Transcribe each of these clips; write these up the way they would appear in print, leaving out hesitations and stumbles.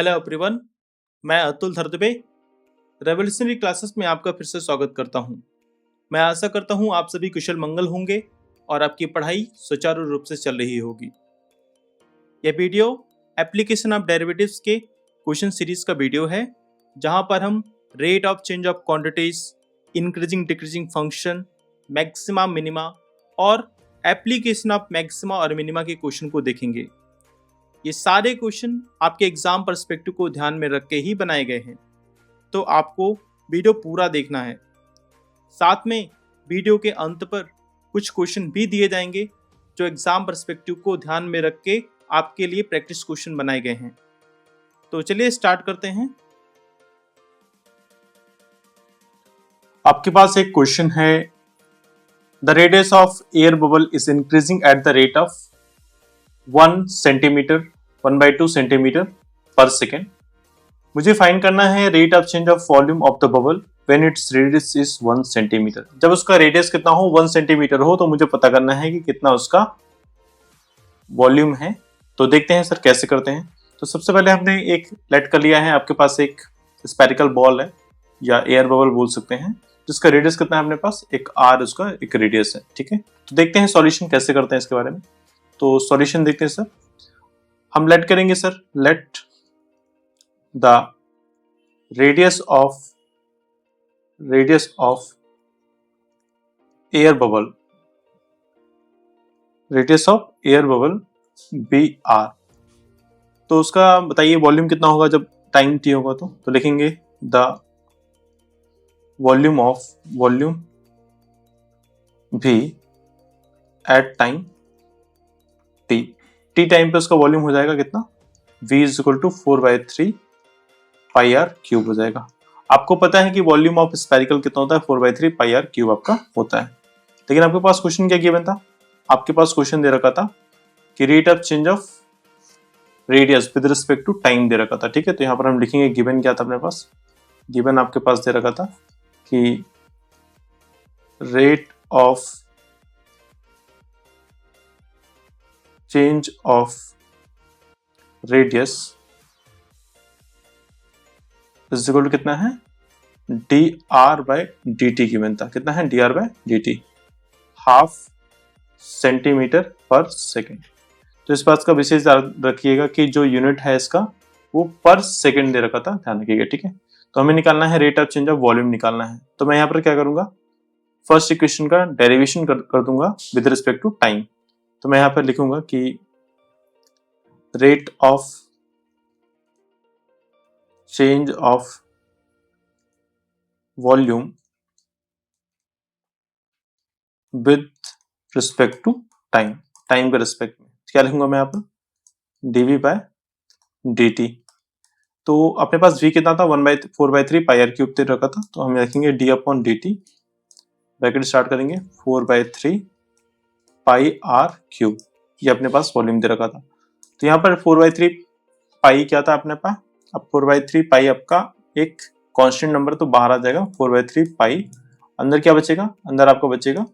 Hello everyone, मैं Atul धरदबे revolutionary classes में आपका फिर से स्वागत करता हूं। मैं आशा करता हूं आप सभी कुशल मंगल होंगे और आपकी पढ़ाई सुचारू रूप से चल रही होगी। यह वीडियो एप्लीकेशन ऑफ डेरिवेटिव्स के क्वेश्चन सीरीज का वीडियो है, जहां पर हम rate of change of quantities, increasing decreasing function, maxima minima और एप्लीकेशन ऑफ मैक्सिमा और मिनिमा के क्वेश्चन को देखेंगे। ये सारे क्वेश्चन आपके एग्जाम पर्सपेक्टिव को ध्यान में रख के ही बनाए गए हैं, तो आपको वीडियो पूरा देखना है। साथ में वीडियो के अंत पर कुछ क्वेश्चन भी दिए जाएंगे जो एग्जाम पर्सपेक्टिव को ध्यान में रख के आपके लिए प्रैक्टिस क्वेश्चन बनाए गए हैं। तो चलिए स्टार्ट करते हैं। आपके पास एक क्वेश्चन है, the radius of air bubble is increasing at the rate of 1 centimetre 1/2 centimetre पर सेकेंड। मुझे फाइंड करना है rate of change of volume of the bubble when its radius is 1 centimetre. जब उसका रेडियस कितना हो, 1 सेंटीमीटर हो, तो मुझे पता करना है कि कितना उसका वॉल्यूम है। तो देखते हैं सर कैसे करते हैं। तो सबसे पहले हमने एक लेट कर लिया है, आपके पास एक स्फेरिकल बॉल है या एयर बबल बोल सकते हैं, जिसका रेडियस कितना है अपने पास, एक आर उसका एक रेडियस है। ठीक है, तो देखते हैं सॉल्यूशन कैसे करते हैं इसके बारे में। तो सॉल्यूशन देखते हैं सर। हम लेट करेंगे sir, let the radius of air bubble be r. तो उसका बताइए वॉल्यूम कितना होगा जब टाइम टी होगा। तो लिखेंगे द वॉल्यूम भी एट टाइम टी टाइम पे उसका वॉल्यूम हो जाएगा कितना, v is equal to 4/3 pi r cube हो जाएगा। आपको पता है कि वॉल्यूम ऑफ स्फेरिकल कितना होता है, 4/3 पाई आर क्यूब आपका होता है। लेकिन आपके पास क्वेश्चन क्या गिवन था, आपके पास क्वेश्चन दे रखा था कि rate of change of radius with respect to time दे रखा था। ठीक है, तो यहाँ पर हम लिखेंगे गिवन क्या था अपने पास, गिवन आपके पास दे रखा था कि rate of change of radius is equal to कितना है, dr/dt गिवन था। कितना है, dr/dt, हाफ सेंटीमीटर पर सेकेंड। तो इस बात का विशेष ध्यान रखिएगा कि जो यूनिट है इसका वो पर सेकेंड दे रखा था, ध्यान रखिएगा। ठीक है, तो हमें निकालना है rate of change of volume निकालना है। तो मैं यहाँ पर क्या करूंगा, फर्स्ट इक्वेशन का डेरिवेशन कर दूंगा विद रिस्पेक्ट टू टाइम। तो मैं यहाँ पर लिखूंगा कि rate of change of volume with respect to time, time के रिस्पेक्ट में क्या लिखूंगा मैं यहाँ पर, dv/dt। तो अपने पास v कितना था, 4/3 पाई आर क्यूब दे रखा था। तो हम लिखेंगे d/dt, ब्रैकेट स्टार्ट करेंगे, 4/3 पाई आर क्यूब, ये अपने पास वॉल्यूम दे रखा था। तो यहाँ पर 4/3 पाई क्या था अपने पास, अब 4/3 पाई आपका एक कांस्टेंट नंबर तो बाहर आ जाएगा, 4/3 पाई, अंदर क्या बचेगा, अंदर आपको बचेगा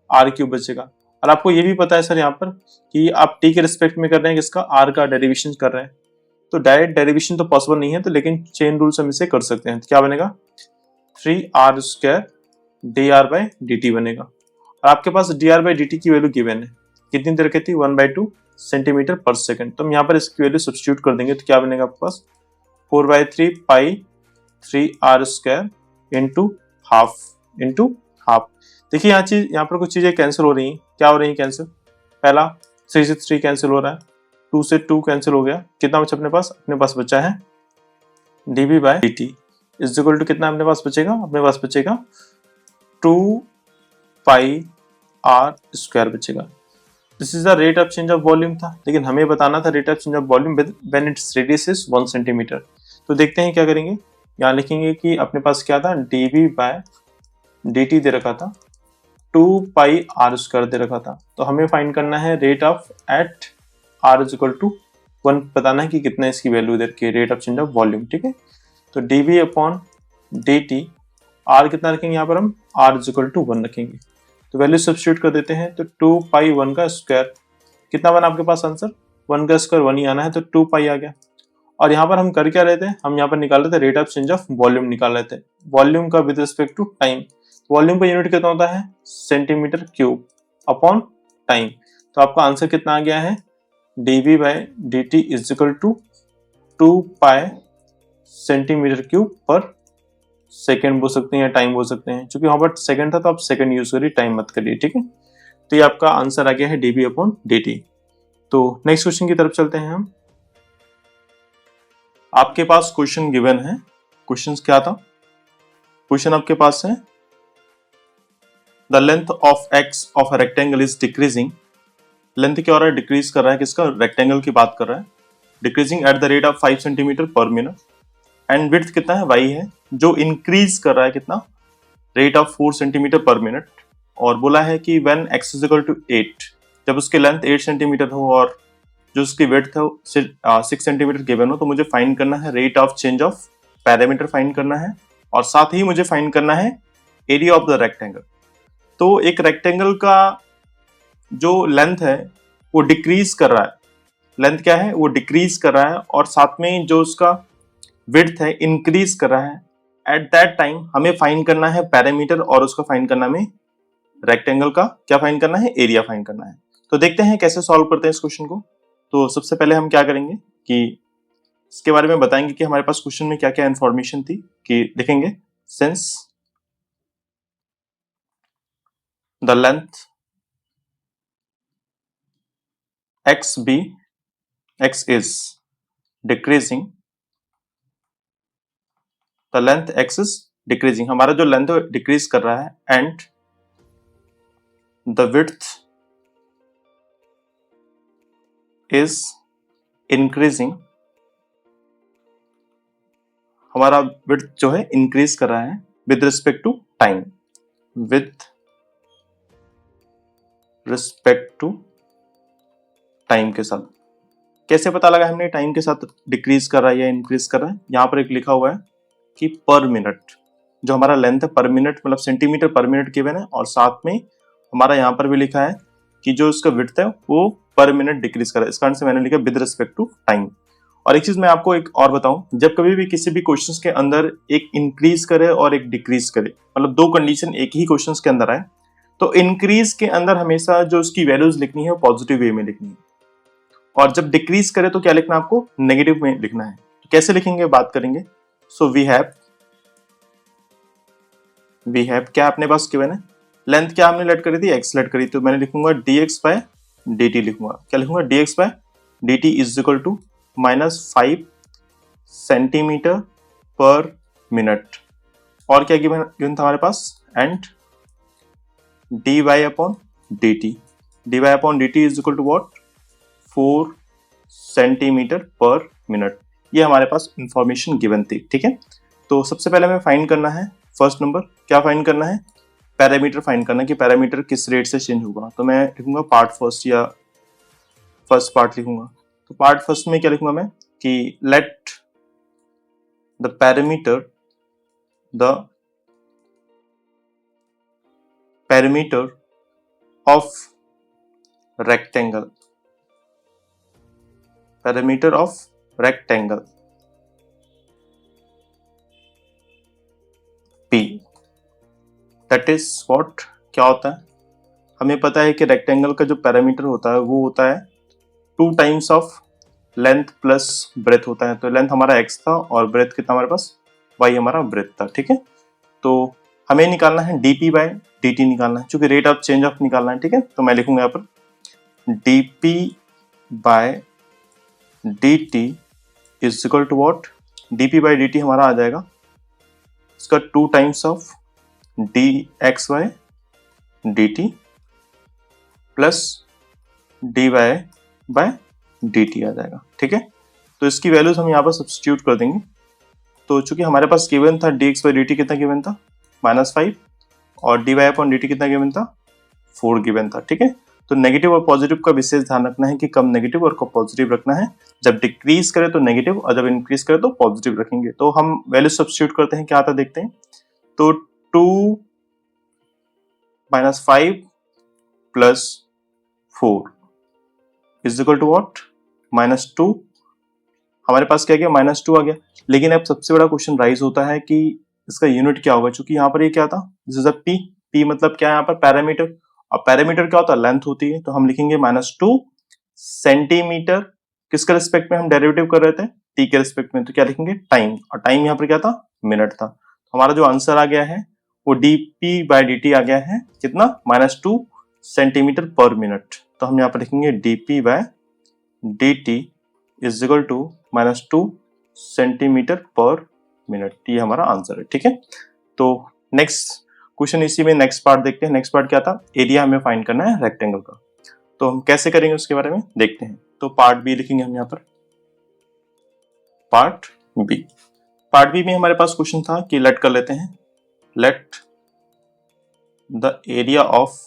आर क्यूब बचेगा। और आपको ये भी पता है सर यहाँ पर कि आप टी के रिस्पेक्ट में कर रहे हैं, किसका, आर का डेरिवेशन कर रहे हैं। तो डायरेक्ट डेरिवेशन तो पॉसिबल नहीं है, तो लेकिन चेन रूल से हम इसे कर सकते हैं। तो क्या बनेगा, 3r² dr/dt बनेगा। और आपके पास dr/dt की वैल्यू गिवन है, कितनी देर रखी थी, 1/2 सेंटीमीटर पर सेकेंड। तो हम यहाँ पर इसकी वैल्यू सब्स्टिट्यूट कर देंगे। तो क्या बनेगा आपके पास, 4/3 पाई 3r² इंटू हाफ। देखिए यहाँ पर कुछ चीजें कैंसिल हो रही हैं। क्या हो रही है कैंसिल, पहला 3 से 3 कैंसिल हो रहा है, 2 से 2 कैंसिल हो गया, कितना बचा अपने पास बचा है dv/dt इज इक्वल टू कितना अपने पास बचेगा 2 पाई r² बचेगा। This is the rate of change of volume था, लेकिन हमें बताना था rate of change of volume when its radius is 1 centimetre. तो देखते हैं क्या करेंगे, यहाँ लिखेंगे कि अपने पास क्या था, dv/dt दे रखा था, 2 पाई r² दे रखा था। तो हमें फाइंड करना है rate of at r is equal to 1, बताना है कि कितना इसकी वैल्यू दे रखी है, rate of change of volume. ठीक है, तो dv/dt, r कितना रखेंगे यहाँ पर हम, r इज इक्वल टू 1 रखेंगे। तो वैल्यू सब्स्टिट्यूट कर देते हैं। तो 2 पाई 1 का स्क्वायर कितना बना आपके पास आंसर, 1 का स्क्वायर 1 ही आना है, तो 2 पाई आ गया। और यहाँ पर हम कर क्या रहे थे, हम यहाँ पर निकाल रहे थे rate of change of volume निकाल रहे थे, वॉल्यूम का with respect to time. Volume का यूनिट कितना होता है, सेंटीमीटर क्यूब अपॉन टाइम। तो आपका आंसर कितना आ गया है, dV by dt is equal to 2 pi centimetre cube पर सेकेंड बोल सकते हैं या टाइम बोल सकते हैं, क्योंकि वहां पर सेकेंड था तो आप सेकेंड यूज करिए, टाइम मत करिए, ठीक है। तो ये आपका आंसर आ गया है dV अपॉन dt। तो नेक्स्ट क्वेश्चन की तरफ चलते हैं हम। आपके पास क्वेश्चन गिवन है, क्वेश्चन क्या था, क्वेश्चन आपके पास है the length of x of a rectangle is decreasing. Length क्या हो रहा है, डिक्रीज कर रहा है, किसका, रेक्टेंगल की बात कर रहा है। Decreasing eight the rate of 5 centimetre पर मिनट एंड विड्थ कितना है, y है, जो इंक्रीज कर रहा है कितना, रेट ऑफ 4 सेंटीमीटर पर मिनट। और बोला है कि when x is equal to 8, जब उसकी लेंथ 8 सेंटीमीटर हो और जो उसकी विड्थ है 6 सेंटीमीटर गिवन हो, तो मुझे फाइंड करना है rate of change of parameter find करना है, और साथ ही मुझे फाइंड करना है एरिया ऑफ द रेक्टेंगल। तो एक रेक्टेंगल का जो लेंथ है वो डिक्रीज कर रहा है, लेंथ क्या है, वो डिक्रीज कर रहा है, और साथ में जो उसका विड्थ है इंक्रीज कर रहा है। एट दैट टाइम हमें फाइंड करना है पैरामीटर, और उसका फाइंड करना में रेक्टेंगल का क्या फाइंड करना है, एरिया फाइंड करना है। तो देखते हैं कैसे सॉल्व करते हैं इस क्वेश्चन को। तो सबसे पहले हम क्या करेंगे कि इसके बारे में बताएंगे कि हमारे पास क्वेश्चन में क्या क्या इंफॉर्मेशन थी, कि देखेंगे since the length x is decreasing, the length x is decreasing, हमारा जो लेंथ है डिक्रीज कर रहा है, and the width is increasing, हमारा विड्थ जो है इंक्रीज कर रहा है with respect to time, with respect to time के साथ। कैसे पता लगा हमने टाइम के साथ डिक्रीज कर रहा है या इंक्रीज कर रहा है, यहाँ पर एक लिखा हुआ है कि पर मिनट, जो हमारा लेंथ है पर मिनट मतलब सेंटीमीटर पर मिनट गिवन है, और साथ में हमारा यहाँ पर भी लिखा है कि जो उसका विड्थ है वो पर मिनट डिक्रीज कर रहा है, इस कारण से मैंने लिखा विद रिस्पेक्ट टू टाइम। और एक चीज मैं आपको एक और बताऊं, जब कभी भी किसी भी क्वेश्चंस के अंदर एक इंक्रीज करे और एक डिक्रीज करे, मतलब दो कंडीशन एक ही क्वेश्चंस के अंदर आए, तो इंक्रीज के अंदर हमेशा जो उसकी वैल्यूज लिखनी है वो पॉजिटिव वे में लिखनी है, और जब डिक्रीज करे तो क्या लिखना है आपको, नेगेटिव में लिखना है। तो कैसे लिखेंगे बात करेंगे। सो वी हैव क्या अपने पास गिवन है, लेंथ क्या हमने लेट करी थी, x लेट करी, तो मैंने लिखूंगा dx बाय dt, लिखूंगा क्या लिखूंगा, dx by dt is equal to -5 centimetre पर मिनट, और क्या गिवन था हमारे पास, and dy upon dt is equal to what, 4 centimetre पर मिनट। ये हमारे पास इंफॉर्मेशन गिवन थी, ठीक है। तो सबसे पहले हमें फाइंड करना है, फर्स्ट नंबर क्या फाइंड करना है, पैरामीटर फाइंड करना है कि पैरामीटर किस रेट से चेंज होगा। तो मैं लिखूंगा पार्ट फर्स्ट, या फर्स्ट पार्ट लिखूंगा। तो पार्ट फर्स्ट में क्या लिखूंगा मैं कि let the parameter of rectangle P, that is what, क्या होता है, हमें पता है कि रेक्टेंगल का जो पैरामीटर होता है वो होता है 2 times of length plus breadth होता है। तो लेंथ हमारा x था और ब्रेथ कितना हमारे पास, y हमारा ब्रेथ था, ठीक है। तो हमें निकालना है dp बाय dt निकालना है, क्योंकि रेट ऑफ चेंज ऑफ निकालना है, ठीक है। तो मैं लिखूंगा यहाँ पर dp by dt is equal to what, dp by dt हमारा आ जाएगा इसका 2 times of dx by dt plus dy by dt आ जाएगा, ठीक है। तो इसकी वैल्यूज हम यहाँ पर सब्स्टिट्यूट कर देंगे। तो चूंकि हमारे पास गिवन था dx बाय dt कितना गिवन था, -5, और dy अपॉन dt कितना गिवन था, 4 गिवन था, ठीक है। तो नेगेटिव और पॉजिटिव का विशेष ध्यान रखना है कि कब नेगेटिव और कब पॉजिटिव रखना है, जब डिक्रीज करे तो नेगेटिव और जब इंक्रीज करे तो पॉजिटिव रखेंगे। तो हम वैल्यू सब्स्टिट्यूट करते हैं, क्या आता देखते हैं। तो 2 - 5 + 4 इज इक्वल टू व्हाट, -2 हमारे पास क्या गया, -2 आ गया। लेकिन अब सबसे बड़ा क्वेश्चन राइज होता है कि इसका यूनिट क्या होगा, चूंकि यहाँ पर ये क्या था, this is a P. P मतलब क्या है यहाँ पर, पैरामीटर। और पैरामीटर क्या होता है, लेंथ होती है। तो हम लिखेंगे -2 सेंटीमीटर, किसके रिस्पेक्ट में हम डेरिवेटिव कर रहे थे, टी के रिस्पेक्ट में। तो क्या लिखेंगे, टाइम। और टाइम यहाँ पर क्या था, मिनट था। हमारा जो आंसर आ गया है वो dp/dt आ गया है कितना, -2 सेंटीमीटर पर मिनट। तो हम यहाँ पर लिखेंगे dp/dt is equal to -2 centimetre पर मिनट। ये हमारा आंसर है, ठीक है। तो नेक्स्ट क्वेश्चन, इसी में नेक्स्ट पार्ट देखते हैं। नेक्स्ट पार्ट क्या था, एरिया हमें फाइंड करना है रेक्टेंगल का। तो हम कैसे करेंगे उसके बारे में देखते हैं। तो पार्ट बी लिखेंगे हम यहाँ पर, पार्ट बी। पार्ट बी में हमारे पास क्वेश्चन था कि लेट कर लेते हैं, let the area of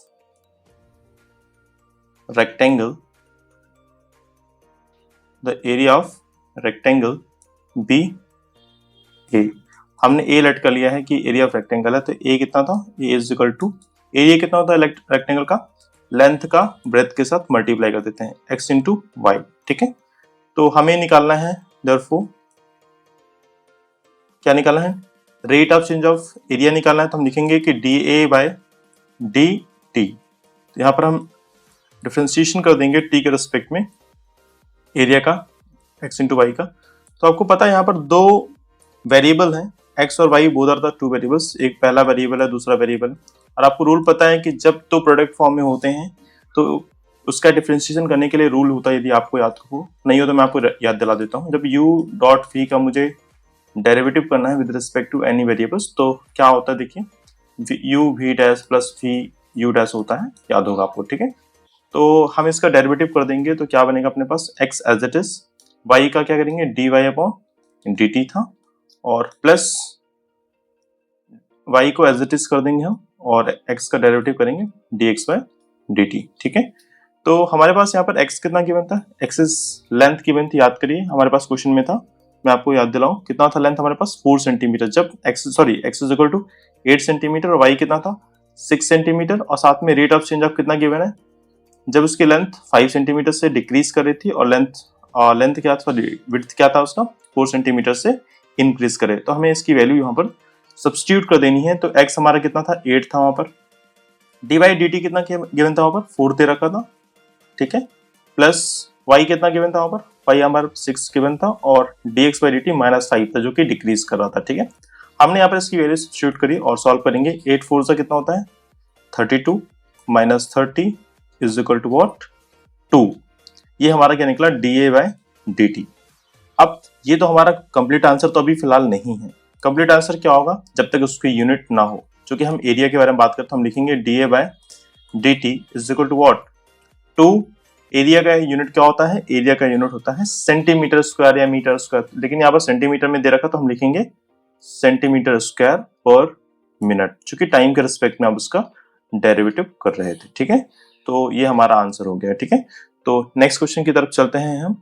rectangle, the area of rectangle be A. हमने ए लेट कर लिया है कि एरिया ऑफ रेक्टेंगल है, तो ए कितना था, ए इज इक्वल टू, एरिया कितना होता है रेक्टेंगल का, लेंथ का ब्रेथ के साथ मल्टीप्लाई कर देते हैं, x इंटू वाई, ठीक है। तो हमें निकालना है देयरफॉर, क्या निकालना है, rate of change of area निकालना है। तो हम लिखेंगे कि dA/dt। यहाँ पर हम डिफरेंशिएशन कर देंगे t के रिस्पेक्ट में एरिया का, x इंटू वाई का। तो आपको पता है यहाँ पर दो वेरिएबल हैं, x और y, both are the two variables. एक पहला वेरिएबल है, दूसरा वेरिएबल है। और आपको रूल पता है कि जब तो प्रोडक्ट फॉर्म में होते हैं तो उसका डिफरेंशिएशन करने के लिए रूल होता है, यदि आपको याद हो, नहीं हो तो मैं आपको याद दिला देता हूँ। जब u डॉट v का मुझे डेरिवेटिव करना है with respect to any variables, तो क्या होता है देखिए, u v dash plus v u dash होता है, याद होगा आपको, ठीक है। तो हम इसका डेरिवेटिव कर देंगे तो क्या बनेगा अपने पास, x as it is, y का क्या करेंगे dy/dt था, और प्लस y को एज इट इज कर देंगे हम, और x का डेरिवेटिव करेंगे dx/dt, ठीक है। तो हमारे पास यहाँ पर x कितना गिवन था, x इज लेंथ गिवन थी, याद करिए हमारे पास क्वेश्चन में था। मैं आपको याद दिलाऊं कितना था लेंथ हमारे पास, 4 सेंटीमीटर। जब x is equal to 8 centimetre और y कितना था 6 सेंटीमीटर, और साथ में रेट ऑफ चेंज ऑफ कितना गिवन है, जब उसकी लेंथ 5 सेंटीमीटर से डिक्रीज कर रही थी और लेंथ क्या था, विड्थ क्या था उसका, 4 सेंटीमीटर से इंक्रीज करे। तो हमें इसकी वैल्यू यहाँ पर सब्स्टिट्यूट कर देनी है। तो x हमारा कितना था, 8 था वहां पर, dy/dt कितना गिवन था वहां पर, 4 दे रखा था, ठीक है, प्लस y कितना गिवन था वहां पर, y हमारा 6 गिवन था, और dx/dt -5 था जो कि डिक्रीज कर रहा था, ठीक है। हमने यहाँ पर इसकी वैल्यू सब्स्टिट्यूट करी और सॉल्व करेंगे। 8 4 से कितना होता है 32 -30 इज इक्वल टू व्हाट, 2। ये हमारा क्या निकला, dA/dt। अब ये तो हमारा कंप्लीट आंसर तो अभी फिलहाल नहीं है। कंप्लीट आंसर क्या होगा, जब तक उसकी यूनिट ना हो। क्योंकि हम एरिया के बारे में बात करते हैं, हम लिखेंगे dA/dt is equal to what, 2। Area का यूनिट क्या होता है, एरिया का यूनिट होता है सेंटीमीटर स्क्वायर या मीटर स्क्वायर, लेकिन यहाँ पर सेंटीमीटर में दे रखा, तो हम लिखेंगे सेंटीमीटर स्क्वायर पर मिनट, क्योंकि टाइम के रिस्पेक्ट में आप उसका डेरिवेटिव कर रहे थे, ठीक है। तो ये हमारा आंसर हो गया, ठीक है। तो नेक्स्ट क्वेश्चन की तरफ चलते हैं हम।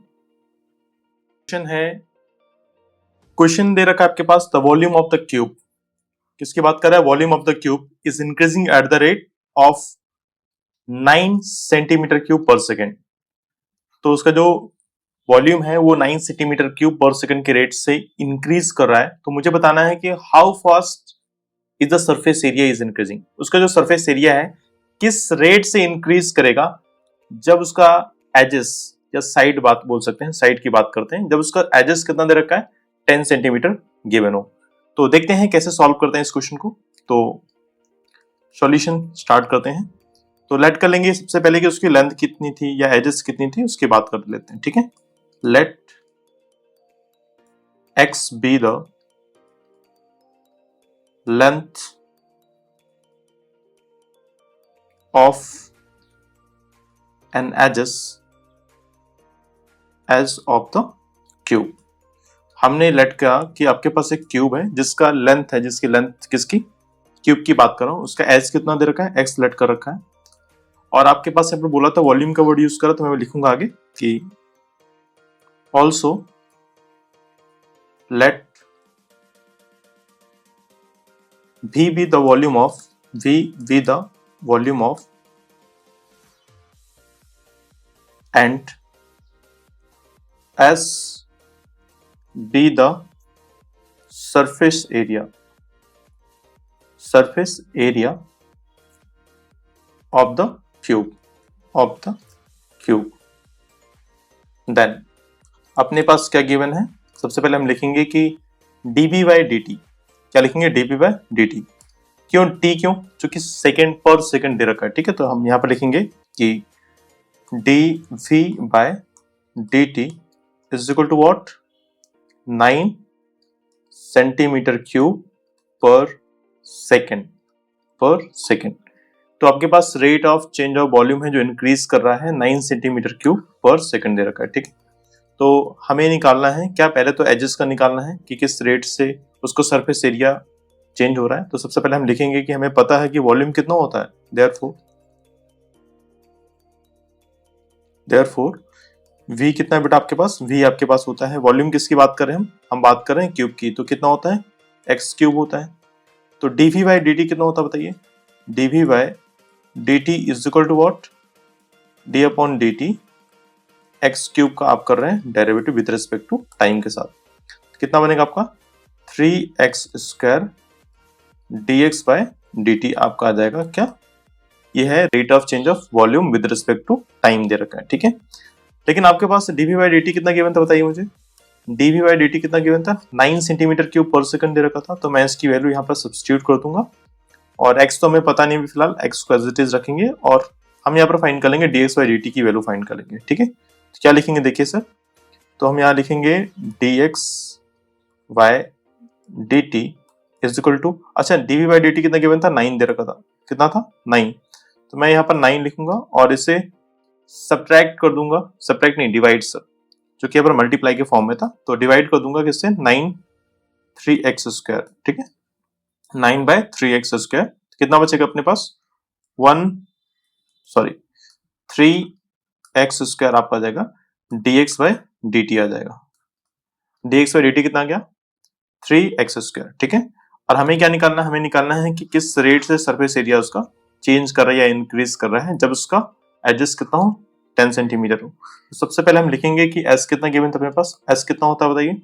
क्वेश्चन है, क्वेश्चन दे रखा है आपके पास, the volume of the cube, किसकी बात कर रहा है, volume of the cube is increasing at the rate of 9 centimetre cube पर सेकेंड। तो उसका जो वॉल्यूम है वो 9 सेंटीमीटर क्यूब पर सेकेंड के रेट से इंक्रीज कर रहा है। तो मुझे बताना है कि how fast is the surface area is increasing. उसका जो सरफेस एरिया है किस रेट से इंक्रीज करेगा जब उसका एजेस या साइड बात बोल सकते हैं, साइड की बात करते हैं, जब उसका एजेस कितना दे रखा है 10 सेंटीमीटर गिवन हो। तो देखते हैं कैसे सॉल्व करते हैं इस क्वेश्चन को। तो सॉल्यूशन स्टार्ट करते हैं। तो लेट कर लेंगे सबसे पहले कि उसकी लेंथ कितनी थी या एजेस कितनी थी, उसकी बात कर लेते हैं, ठीक है। Let x be the length of an edges edge of the cube. हमने लेट किया कि आपके पास एक क्यूब है जिसका लेंथ है, जिसकी लेंथ किसकी, क्यूब की बात कर रहा हूं, उसका एज कितना दे रखा है, एक्स लेट कर रखा है। और आपके पास यहाँ पर बोला था वॉल्यूम का वर्ड यूज करा, तो मैं लिखूंगा आगे कि also let v be the volume of and s be the surface area of the cube then अपने पास क्या गिवन है, सबसे पहले हम लिखेंगे कि dB बाई डी टी, क्या लिखेंगे dB बाई डी टी, क्यों t, क्यों, क्योंकि सेकेंड पर सेकेंड दे रखा है, ठीक है। तो हम यहाँ पर लिखेंगे कि dV by dt is equal to what, 9 centimetre cube पर सेकेंड। तो आपके पास rate of change of volume है जो इंक्रीज कर रहा है 9 सेंटीमीटर क्यूब पर सेकेंड दे रखा है, ठीक है। तो हमें निकालना है क्या, पहले तो एजेस का निकालना है कि किस रेट से उसको सरफेस एरिया चेंज हो रहा है। तो सबसे पहले हम लिखेंगे कि हमें पता है कि वॉल्यूम कितना होता है, देयरफॉर v कितना है बेटा आपके पास, v आपके पास होता है, वॉल्यूम किसकी बात कर रहे हैं हम बात कर रहे हैं क्यूब की, तो कितना होता है x क्यूब होता है। तो dv बाई dt कितना होता है बताइए, dv by dt is equal to what, d upon dt, x cube का आप कर रहे हैं derivative with respect to time के साथ, कितना बनेगा आपका 3x square dx by dt आपका आ जाएगा क्या, ये है rate of change of volume with respect to time दे रखा है, ठीक है। लेकिन आपके पास dv बाई dt कितना गिवन था बताइए मुझे, dv बाई dt कितना गिवन था, 9 सेंटीमीटर क्यूब पर सेकंड दे रखा था। तो मैं इसकी वैल्यू यहाँ पर सब्स्टिट्यूट कर दूंगा और x तो हमें पता नहीं, फिलहाल x को एज इट इज रखेंगे और हम यहाँ पर फाइंड कर लेंगे dx बाई dt की वैल्यू फाइंड कर लेंगे, ठीक है। तो क्या लिखेंगे देखिए सर, तो हम यहाँ लिखेंगे dx by dt is equal to, अच्छा dv बाई dt कितना गिवन था, 9 दे रखा था, कितना था 9, तो मैं यहाँ पर 9 लिखूंगा और इसे सब्ट्रैक्ट कर दूंगा, सब्ट्रैक्ट नहीं डिवाइड सर, जो कि यहाँ पर मल्टीप्लाई के फॉर्म में था, तो डिवाइड कर दूंगा किससे, 9 3x स्क्वायर, ठीक है, 9 बाय 3x स्क्वायर, कितना बचेगा अपने पास 3x स्क्वायर आपका आ जाएगा, dx बाय dt आ जाएगा, dx बाय dt कितना आ गया 3x स्क्वायर, ठीक है। और हमें क्या निकालना है, हमें निकालना है कि किस रेट से सरफेस एरिया उसका चेंज कर रहा है या इंक्रीज कर रहा है जब उसका एडजस्ट कितना हो 10 सेंटीमीटर हो। तो सबसे पहले हम लिखेंगे कि s कितना गिवन था अपने पास, s कितना होता है बताइए,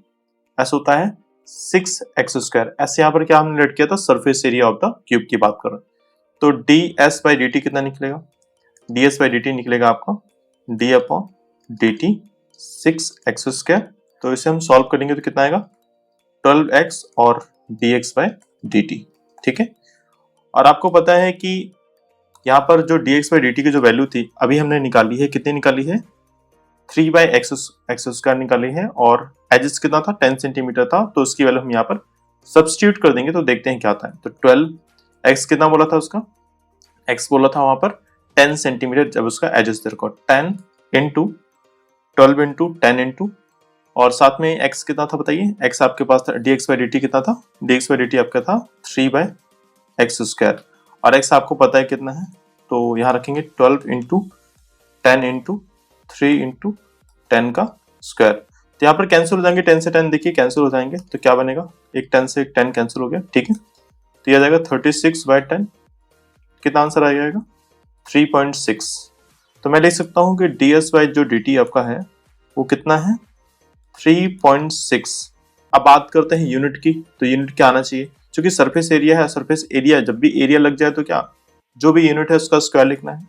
s होता है 6x स्क्वायर, s यहाँ पर क्या हमने लेट किया था, surface area of the cube की बात कर रहे हैं। तो ds बाई dt कितना निकलेगा, ds बाई dt निकलेगा आपका d upon dt 6x square, तो इसे हम सॉल्व करेंगे तो कितना आएगा 12x और dx बाई dt, ठीक है। और आपको पता है कि यहाँ पर जो dx बाई dt की जो वैल्यू थी अभी हमने निकाली है, कितनी निकाली है 3 बाई एक्स स्क्वायर निकाली है और एजेस कितना था 10 सेंटीमीटर था, तो उसकी वैल्यू हम यहाँ पर सब्स्टिट्यूट कर देंगे तो देखते हैं क्या आता है। तो 12x कितना बोला था उसका, x बोला था वहां पर 10 सेंटीमीटर, जब उसका एजेस देखो 10 इंटू 12 इंटू 10 इंटू और साथ में x कितना था बताइए, x आपके पास था dx बाई dt कितना था, dx बाई dt आपका था 3 बाई एक्स स्क्वायर और x आपको पता है कितना है, तो यहाँ रखेंगे 12 इंटू 10 इंटू 3 इंटू 10 का स्क्वायर, तो यहाँ पर कैंसिल हो जाएंगे 10 से 10 देखिए कैंसिल हो जाएंगे, तो क्या बनेगा एक 10 से एक 10 कैंसिल हो गया, ठीक है। तो यह आ जाएगा 36 बाई 10, कितना आंसर आ जाएगा 3.6। तो मैं लिख सकता हूँ कि ds बाई जो dt आपका है वो कितना है 3.6। अब बात करते हैं यूनिट की, तो यूनिट क्या आना चाहिए, क्योंकि सरफेस एरिया है, सरफेस एरिया जब भी एरिया लग जाए तो क्या जो भी यूनिट है उसका स्क्वायर लिखना है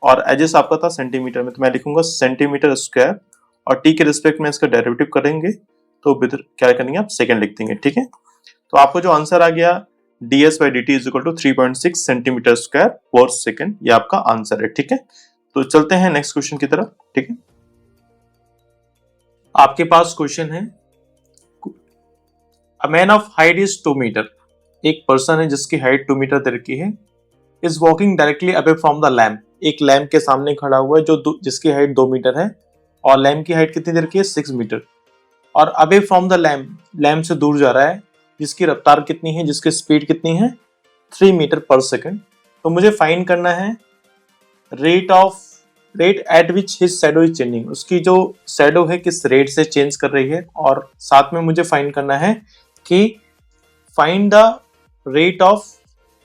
और एजेस आपका था सेंटीमीटर में, तो मैं लिखूंगा सेंटीमीटर स्क्वायर और टी के रिस्पेक्ट में इसका डेरिवेटिव करेंगे तो क्या करेंगे आप सेकंड लिख देंगे, ठीक है। तो आपको जो आंसर आ गया ds by dt is equal to 3.6 centimetre square पर सेकंड, ये आपका आंसर है, ठीक है। तो चलते हैं नेक्स्ट क्वेश्चन की तरफ, ठीक है। आपके पास क्वेश्चन है, a man of height is 2 metre, एक पर्सन है जिसकी हाइट 2 मीटर दे रखी है, is walking directly away from the lamp, एक लैम्प के सामने खड़ा हुआ है जो जिसकी हाइट 2 मीटर है और लैम्प की हाइट कितनी दे रखी है 6 मीटर, और away from the lamp, lamp से दूर जा रहा है, जिसकी रफ्तार कितनी है, जिसकी स्पीड कितनी है 3 मीटर पर सेकंड। तो मुझे फाइंड करना है rate at which his shadow is changing, उसकी जो शैडो है किस रेट से चेंज कर रही है, और साथ में मुझे फाइंड करना है कि find the rate of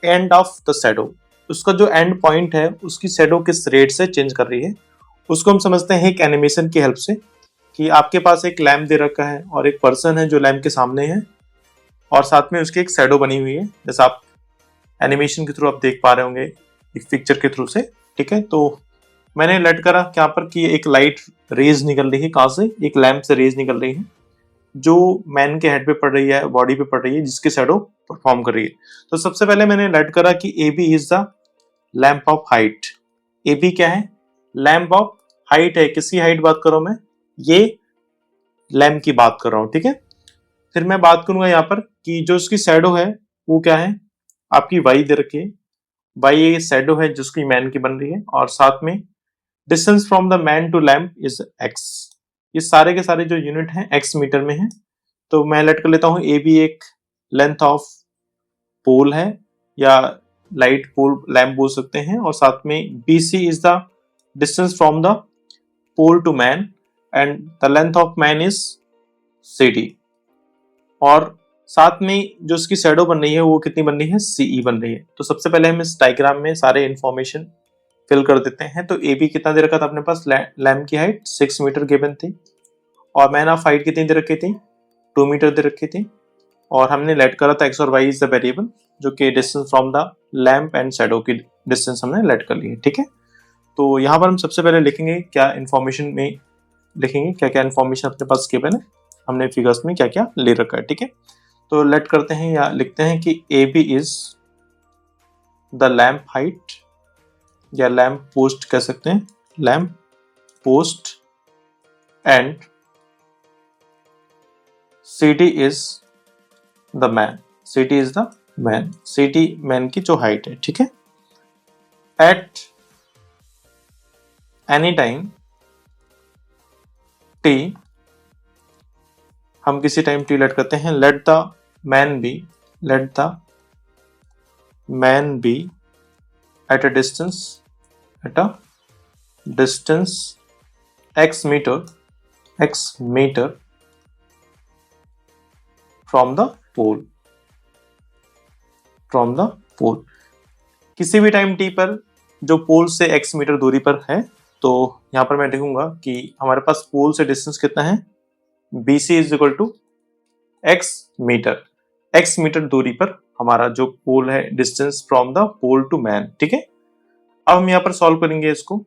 end of the shadow, उसका जो एंड पॉइंट है उसकी शैडो किस रेट से चेंज कर रही है, उसको हम समझते हैं एक एनिमेशन की हेल्प से कि आपके पास एक लैम्प दे रखा है और एक पर्सन है जो लैम्प के सामने है और साथ में उसकी एक शैडो बनी हुई है, जैसा आप एनिमेशन के थ्रू आप देख पा रहे होंगे एक पिक्चर के थ्रू से। ठीक है, तो मैंने लेट करा क्या पर कि एक लाइट रेज निकल रही है, कहां से, एक लैम्प से रेज निकल रही है जो मैन के हेड पे पड़ रही है, बॉडी पे पड़ रही है, जिसकी शैडो परफॉर्म कर रही है। तो सबसे पहले मैंने लेट करा कि A B is the lamp of height. A B क्या है, लैम्प ऑफ हाइट है। किसकी हाइट बात कर रहा हूं मैं, ये लैम्प की बात कर रहा हूं। ठीक है, फिर मैं बात करूंगा यहाँ पर कि जो उसकी शैडो है वो क्या है, आपकी वाई दे रखी है। वाई ये शैडो है जिसकी मैन की बन रही है, और साथ में distance from the man to lamp is x. ये सारे के सारे जो यूनिट हैं एक्स मीटर में है। तो मैं लेट कर लेता हूं ए बी एक लेंथ ऑफ पोल है, या लाइट पोल लैम्प बोल सकते हैं, और साथ में B C is the distance from the pole to man and the length of man is C D. और साथ में जो इसकी शैडो बन रही है वो कितनी बन रही है, सीई बन रही है। तो सबसे पहले हम इस डायग्राम में सारे इंफॉर्मेशन फिल कर देते हैं। तो ए बी कितना दे रखा था अपने पास, लैम्प की हाइट 6 मीटर गिवन थी, और मैन ऑफ हाइट कितनी दे रखी थी, 2 मीटर दे रखी थी, और हमने लेट करा था एक्स और वाई इज द वेरिएबल, जो कि distance from the lamp and shadow की डिस्टेंस हमने लेट कर ली है। ठीक है, तो यहाँ पर हम सबसे पहले लिखेंगे क्या इन्फॉर्मेशन में लिखेंगे, क्या क्या इन्फॉर्मेशन अपने पास गिवन है, हमने फिगर्स में क्या क्या ले रखा है। ठीक है, तो लेट करते हैं या लिखते हैं कि A B is the lamp height, या लैम्प पोस्ट कह सकते हैं, lamp post, and C D is the man, C D is the man, C D man की जो हाइट है। ठीक है, एट एनी टाइम टी, हम किसी टाइम टी लेट करते हैं, let the man B, let the man B at a distance, at a distance x meter from the pole, from the pole। किसी भी टाइम t पर जो पोल से x metre दूरी पर है, तो यहां पर मैं लिखूंगा कि हमारे पास पोल से डिस्टेंस कितना है, BC is equal to x metre, x metre दूरी पर हमारा जो पोल है, distance from the pole to man. ठीक है, अब हम यहाँ पर सॉल्व करेंगे इसको।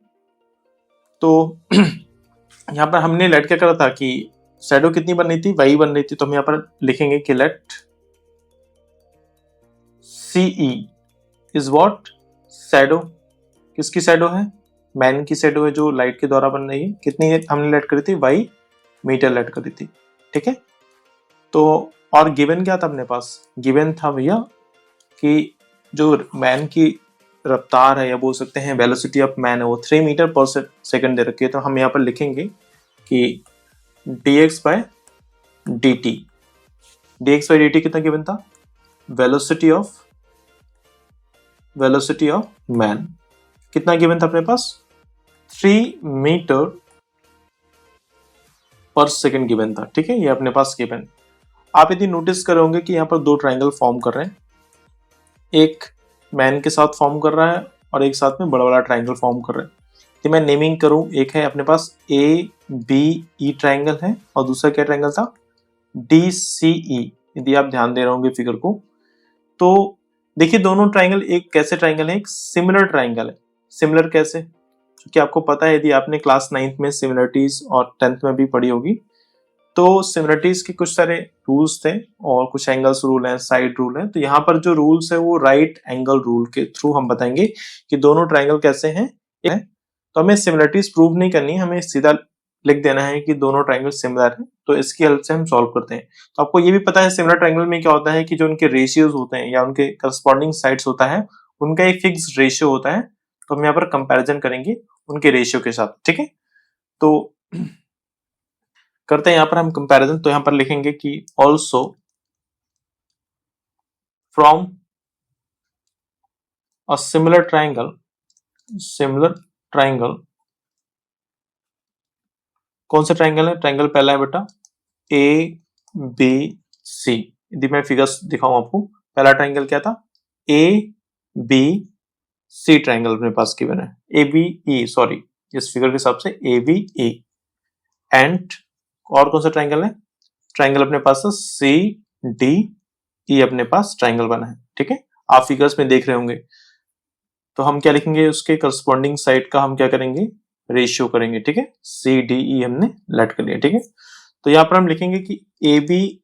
तो यहाँ पर हमने लेट क्या करा था कि शैडो कितनी बन रही थी, वाई बन रही थी, तो हम यहाँ पर लिखेंगे कि let CE is what, shadow, किसकी शैडो है, मैन की शैडो है जो लाइट के द्वारा बन रही है। कितनी हमने लेट करी थी, वाई मीटर लेट करी थी। ठीक है, तो और गिवन क्या था अपने पास, गिवन था भैया कि जो मैन की रफ्तार है, या बोल सकते हैं वेलोसिटी ऑफ मैन है, वो 3 मीटर पर सेकंड दे रखी है। तो हम यहाँ पर लिखेंगे कि dx by dt, dx by dt कितना गिवन था, वेलोसिटी ऑफ मैन कितना गिवन था अपने पास, 3 मीटर पर सेकंड गिवन था। ठीक है, ये अपने पास गिवन। आप यदि नोटिस करोगे कि यहाँ पर दो ट्राइंगल फॉर्म कर रहे हैं, एक मैन के साथ फॉर्म कर रहा है और एक साथ में बड़ा बड़ा ट्राइंगल फॉर्म कर रहा है। तो मैं नेमिंग करूं, एक है अपने पास ABE ट्राइंगल है, और दूसरा क्या ट्राइंगल था, DCE। यदि आप ध्यान दे रहे होंगे फिगर को, तो देखिए दोनों ट्राइंगल एक कैसे ट्राइंगल है, एक सिमिलर ट्राइंगल है। सिमिलर कैसे, क्योंकि आपको पता है यदि आपने क्लास 9th में सिमिलरिटीज और 10th में भी पढ़ी होगी, तो सिमिलरिटीज के कुछ सारे रूल्स थे और कुछ एंगल्स रूल हैं, साइड रूल है। तो यहाँ पर जो रूल्स है वो राइट एंगल रूल के थ्रू हम बताएंगे कि दोनों ट्राइंगल कैसे हैं। तो हमें सिमिलरिटीज प्रूव नहीं करनी, हमें सीधा लिख देना है कि दोनों ट्राइंगल सिमिलर है। तो इसकी हेल्प से हम सॉल्व करते हैं। तो आपको ये भी पता है सिमिलर ट्राइंगल में क्या होता है कि जो उनके रेशियोज होते हैं या उनके करस्पॉन्डिंग साइड्स होता है, उनका एक फिक्स रेशियो होता है। तो हम यहाँ पर कंपैरिजन करेंगे उनके रेशियो के साथ। ठीक है, तो करते हैं यहाँ पर हम कंपैरिजन। तो यहाँ पर लिखेंगे कि also from a similar triangle कौन सा ट्राइंगल है, ट्राइंगल पहला है बेटा ABC। यदि मैं फिगर्स दिखाऊं आपको, पहला ट्राइंगल क्या था, ABC ट्राइंगल अपने पास गिवन है, ABE, सॉरी इस फिगर के हिसाब से ABE, एंड और कौन सा ट्राइंगल है, ट्राइंगल अपने पास सी डी ई अपने पास ट्राइंगल बना है, ठीक है, आप फिगर्स में देख रहे होंगे। तो हम क्या लिखेंगे, उसके करस्पॉन्डिंग साइड का हम क्या करेंगे, रेशियो करेंगे, ठीक है, सी डी ई हमने लेट कर लिया, ठीक है। तो यहां पर हम लिखेंगे कि A B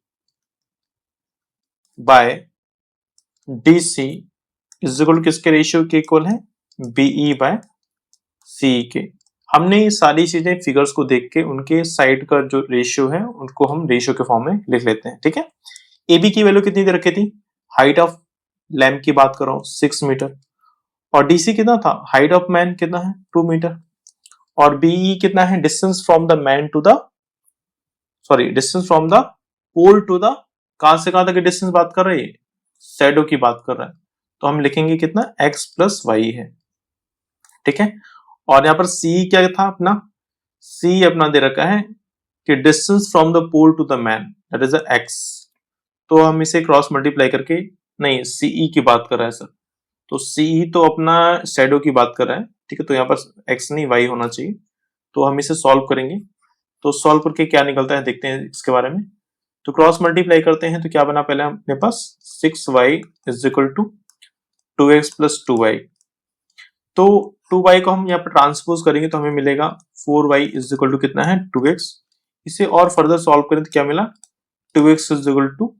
by D C is equal to किसके रेशियो के इक्वल है, बीई बाय सी के। हमने ये सारी चीजें फिगर्स को देख के उनके साइड का जो रेशियो है उनको हम रेशियो के फॉर्म में लिख लेते हैं, ठीक है। ए बी की वैल्यू कितनी दे रखी थी, हाइट ऑफ लैम्प की बात कर रहा हूं 6 मीटर, और डीसी कितना था, हाइट ऑफ मैन कितना है 2 मीटर, और बीई कितना है, distance from the man to the, sorry distance from the pole to the, कहां से कहां तक डिस्टेंस बात कर रहे हैं, शैडो की बात कर रहा है। तो हम लिखेंगे कितना, x प्लस वाई है, ठीक है। और यहाँ पर c क्या था अपना, c अपना दे रखा है कि distance from the pole to the man that is x। तो हम इसे क्रॉस मल्टीप्लाई करके, नहीं ce की बात कर रहा है सर, तो ce तो अपना शैडो की बात कर रहा है, ठीक है, तो यहाँ पर x नहीं y होना चाहिए। तो हम इसे सॉल्व करेंगे, तो सॉल्व करके क्या निकलता है देखते हैं इसके बारे में। तो क्रॉस मल्टीप्लाई करते हैं तो क्या बना, पहले अपने पास 6y is equal to 2x plus 2y। तो 2y को हम यहाँ पर ट्रांसपोज करेंगे तो हमें मिलेगा 4y इज इक्वल टू कितना है 2x। इसे और फर्दर सॉल्व करें तो क्या मिला, 2x is equal to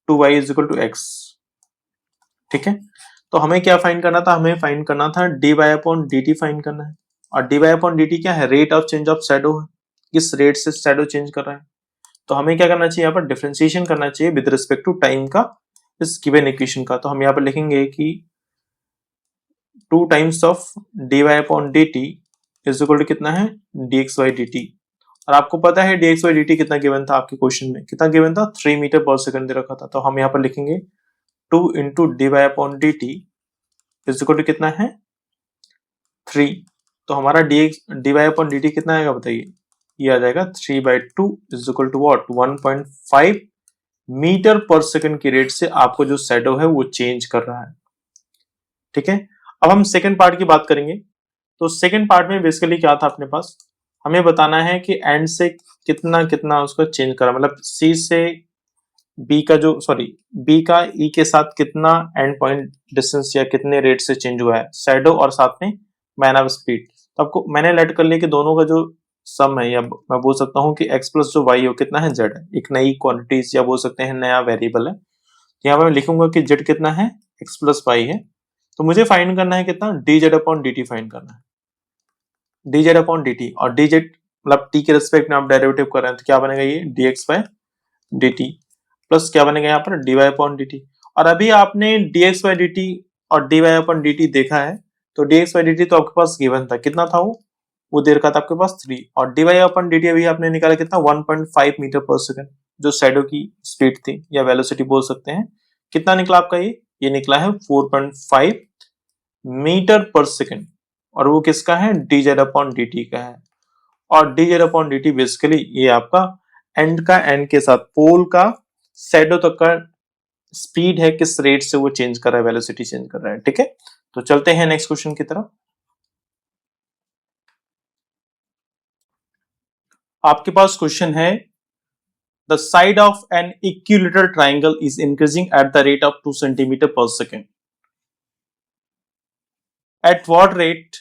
2y is equal to x, ठीक है। तो हमें क्या फाइंड करना था, हमें फाइंड करना था dy अपॉन dt फाइंड करना है। और dy अपॉन dt क्या है, rate of change of shadow है, किस रेट से शैडो चेंज कर रहा है। तो हमें क्या करना चाहिए, यहाँ पर डिफरेंशिएशन करना चाहिए विद रिस्पेक्ट टू टाइम का इस गिवन इक्वेशन का। तो हम यहाँ पर लिखेंगे कि 2 times of dy upon dt is equal to कितना है dx बाई dt। और आपको पता है dx बाई dt कितना गिवन था आपके क्वेश्चन में, कितना गिवन था 3 मीटर पर सेकंड दे रखा था। तो हम यहाँ पर लिखेंगे 2 into dy upon dt is equal to कितना है 3। तो हमारा dy अपॉन dt कितना आएगा बताइए, ये आ जाएगा 3/2 is equal to what 1.5 metre पर सेकंड की रेट से आपको जो शैडो है वो चेंज कर रहा है, ठीक है। अब हम सेकंड पार्ट की बात करेंगे। तो सेकंड पार्ट में बेसिकली क्या था अपने पास, हमें बताना है कि एंड से कितना कितना उसको चेंज करा, मतलब सी से बी का जो, सॉरी बी का ई के साथ कितना एंड पॉइंट डिस्टेंस या कितने रेट से चेंज हुआ है शैडो, और साथ में मैन ऑफ स्पीड। तो आपको मैंने लेट कर लिया कि दोनों का जो सम है, या मैं बोल सकता हूँ कि x प्लस जो y हो कितना है z है, एक नई क्वांटिटीज या बोल सकते हैं नया वेरिएबल है। यहाँ पर मैं लिखूंगा कि z कितना है x प्लस y है। तो मुझे फाइंड करना है कितना dz अपॉन dt फाइंड करना है, dz अपॉन dt, और dz मतलब t के रिस्पेक्ट में आप डेरिवेटिव कर रहे हैं तो क्या बनेगा ये dx बाय dt प्लस क्या बनेगा यहाँ पर dy अपॉन dt। और अभी आपने dx बाय dt और dy अपॉन dt देखा है, तो dx बाय dt तो आपके पास गिवन था, कितना था वो दे रखा था आपके पास 3, और dy अपॉन dt अभी आपने निकाला कितना 1.5 मीटर पर सेकंड, जो शैडो की स्पीड थी या वेलोसिटी बोल सकते हैं। कितना निकला आपका ये निकला है 4.5 मीटर पर सेकंड, और वो किसका है dz अपॉन dt का है। और dz अपॉन dt बेसिकली ये आपका एंड का एंड के साथ पोल का शैडो तक का स्पीड है, किस रेट से वो चेंज कर रहा है, वेलोसिटी चेंज कर रहा है, ठीक है। तो चलते हैं नेक्स्ट क्वेश्चन की तरफ। आपके पास क्वेश्चन है the side of an equilateral triangle is increasing at the rate of 2 centimetre पर second, at what rate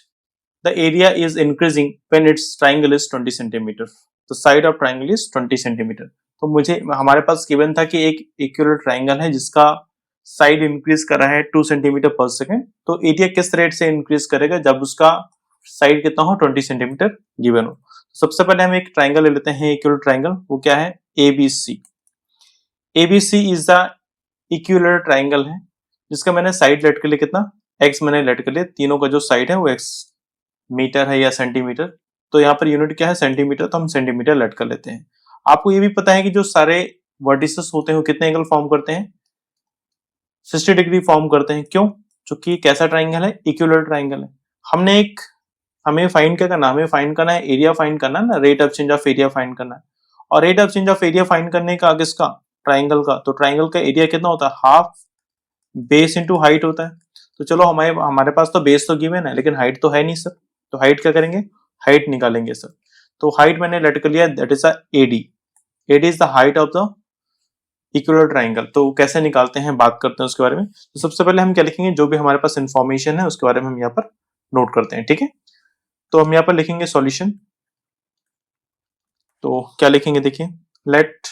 the area is increasing when it's triangle is 20 centimetre, the side of triangle is 20 centimetre. तो मुझे हमारे पास given था कि एक equilateral triangle है जिसका side increase कर रहा है 2 सेंटीमीटर पर सेकेंड, तो एरिया किस रेट से इंक्रीज करेगा जब उसका साइड कितना हो 20 सेंटीमीटर गिवन हो। सबसे पहले हम एक ट्राइंगल ले लेते हैं इक्विलेटरल ट्राइंगल, वो क्या है ABC। ABC is the equilateral triangle है जिसका मैंने साइड लेट कर लिया कितना x मैंने लेट कर लिया, तीनों का जो साइड है वो x मीटर है या सेंटीमीटर, तो यहाँ पर यूनिट क्या है सेंटीमीटर, तो हम सेंटीमीटर लेट कर लेते हैं। आपको ये भी पता है कि जो सारे वर्टिसेस होते हैं वो कितने एंगल फॉर्म करते हैं 60 डिग्री फॉर्म करते हैं, क्यों, क्योंकि कैसा ट्राइंगल है इक्विलेटरल ट्राइंगल है। हमें फाइंड क्या करना, हमें फाइंड करना है एरिया फाइंड करना है ना, rate of change of area find करना है। और rate of change of area find करने का किसका ट्राइंगल का, तो ट्राइंगल का एरिया कितना होता है हाफ बेस इंटू हाइट होता है। तो चलो हमारे पास तो बेस तो गिवन है लेकिन हाइट तो है नहीं सर, तो हाइट क्या करेंगे हाइट निकालेंगे सर। तो हाइट मैंने लेट कर लिया, that is AD। AD is the height of the equilateral triangle. तो कैसे निकालते हैं, बात करते हैं उसके बारे में। तो सबसे पहले हम क्या लिखेंगे, जो भी हमारे पास इंफॉर्मेशन है उसके बारे में हम यहाँ पर नोट करते हैं, ठीक है। तो हम यहाँ पर लिखेंगे सॉल्यूशन। तो क्या लिखेंगे, देखिए, let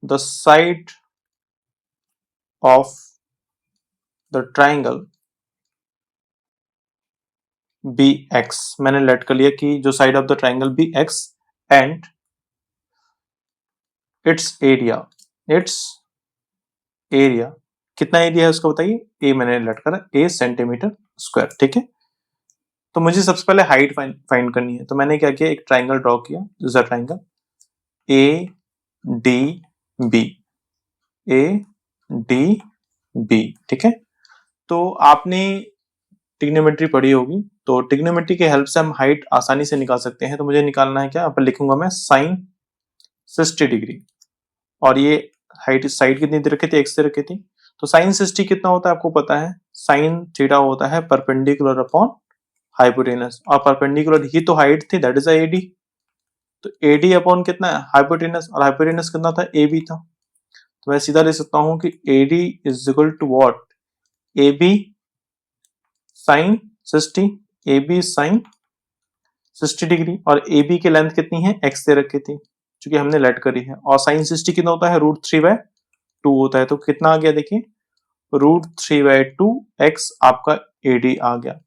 the side of the triangle be x. मैंने लेट कर लिया कि जो side of the triangle be x and its area, its area कितना एरिया है उसका बताइए। ए मैंने लेट करा, ए सेंटीमीटर स्क्वायर, ठीक है। तो मुझे सबसे पहले हाइट फाइंड करनी है। तो मैंने क्या किया, एक ट्राइंगल ड्रॉ किया, this is a triangle A D B, A D B, ठीक है। तो आपने ट्रिग्नोमेट्री पढ़ी होगी, तो ट्रिग्नोमेट्री के हेल्प से हम हाइट आसानी से निकाल सकते हैं। तो मुझे निकालना है क्या, यहाँ पर लिखूंगा मैं साइन 60 डिग्री, और ये हाइट साइड कितनी दे रखी थी, एक्स दे रखी थी। तो साइन 60 कितना होता है आपको पता है, साइन थीटा होता है परपेंडिकुलर अपॉन हाइपोटेनस, और परपेंडिकुलर ही तो हाइट थी, दैट इज AD। तो AD अपॉन कितना है, हाइपोटेनस, और हाइपोटेनस कितना था, AB था। तो मैं सीधा ले सकता हूं कि AD is equal to what, AB sine 60, AB sine 60 degree, और AB की लेंथ कितनी है, x दे रखी थी क्योंकि हमने लेट करी है, और साइन 60 कितना होता है, √3/2 होता है। तो कितना आ गया, देखिए √3/2 x आपका AD आ गया।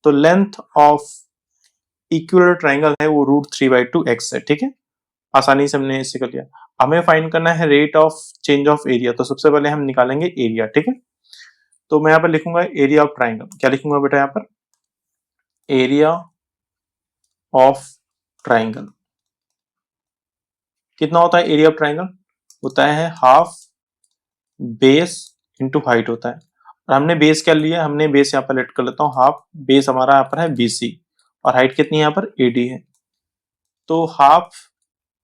तो लेंथ ऑफ इक्विलर ट्राइंगल है वो √3/2 x है, ठीक है। आसानी से हमने इसे कर लिया। हमें फाइंड करना है rate of change of area. तो सबसे पहले हम निकालेंगे एरिया, ठीक है। तो मैं यहाँ पर लिखूंगा एरिया ऑफ ट्राइंगल। क्या लिखूंगा बेटा यहाँ पर, एरिया ऑफ ट्राइंगल कितना होता है, एरिया ऑफ ट्राइंगल होता है हाफ बेस इंटू हाइट होता है। और हमने बेस क्या लिया, हमने बेस यहाँ पर लेट कर लेता हूँ हाफ, बेस हमारा यहाँ पर है BC, और हाइट कितनी है यहाँ पर AD है। तो हाफ